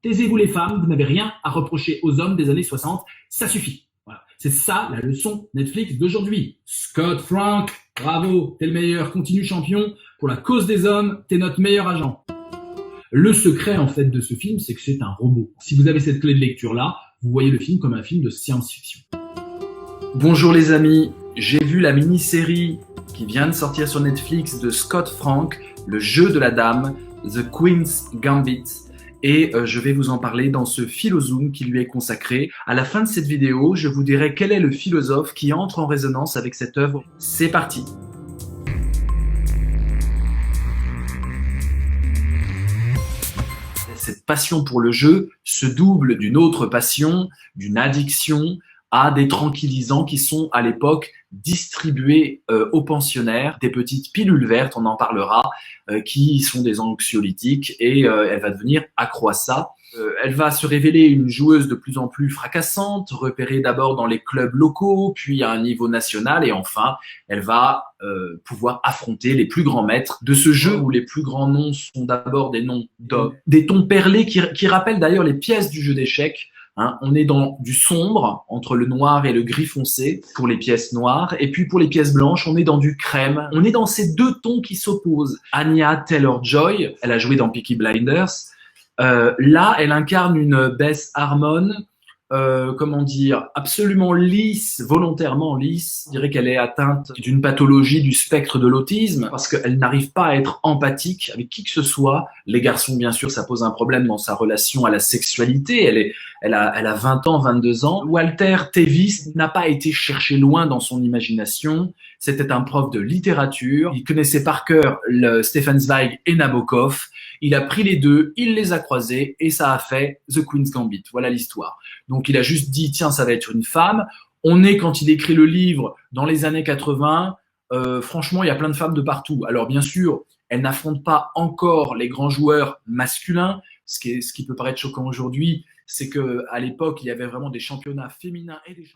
Taisez-vous les femmes, vous n'avez rien à reprocher aux hommes des années 60, ça suffit. Voilà. C'est ça la leçon Netflix d'aujourd'hui. Scott Frank, bravo, t'es le meilleur, continue champion. Pour la cause des hommes, t'es notre meilleur agent. Le secret en fait de ce film, c'est que c'est un robot. Si vous avez cette clé de lecture là, vous voyez le film comme un film de science-fiction. Bonjour les amis, j'ai vu la mini-série qui vient de sortir sur Netflix de Scott Frank, Le jeu de la dame, The Queen's Gambit. Et je vais vous en parler dans ce Philozoom qui lui est consacré. À la fin de cette vidéo, je vous dirai quel est le philosophe qui entre en résonance avec cette œuvre. C'est parti! Cette passion pour le jeu se double d'une autre passion, d'une addiction à des tranquillisants qui sont à l'époque distribués aux pensionnaires, des petites pilules vertes, on en parlera, qui sont des anxiolytiques et elle va devenir accro à ça. Elle va se révéler une joueuse de plus en plus fracassante, repérée d'abord dans les clubs locaux, puis à un niveau national, et enfin, elle va pouvoir affronter les plus grands maîtres de ce jeu où les plus grands noms sont d'abord des noms d'hommes, des tons perlés qui rappellent d'ailleurs les pièces du jeu d'échecs. Hein, on est dans du sombre, entre le noir et le gris foncé, pour les pièces noires, et puis pour les pièces blanches, on est dans du crème. On est dans ces deux tons qui s'opposent. Anya Taylor-Joy, elle a joué dans Peaky Blinders. Là, elle incarne une Beth Harmon, comment dire, absolument lisse, volontairement lisse. Je dirais qu'elle est atteinte d'une pathologie du spectre de l'autisme parce qu'elle n'arrive pas à être empathique avec qui que ce soit. Les garçons, bien sûr, ça pose un problème dans sa relation à la sexualité. Elle a 20 ans, 22 ans. Walter Tevis n'a pas été cherché loin dans son imagination. C'était un prof de littérature. Il connaissait par cœur Stefan Zweig et Nabokov. Il a pris les deux, il les a croisés et ça a fait The Queen's Gambit. Voilà l'histoire. Donc il a juste dit, tiens, ça va être une femme. On est, quand il écrit le livre, dans les années 80. Franchement, il y a plein de femmes de partout. Alors bien sûr, elle n'affronte pas encore les grands joueurs masculins. Ce qui peut paraître choquant aujourd'hui, c'est qu'à l'époque, il y avait vraiment des championnats féminins et des championnats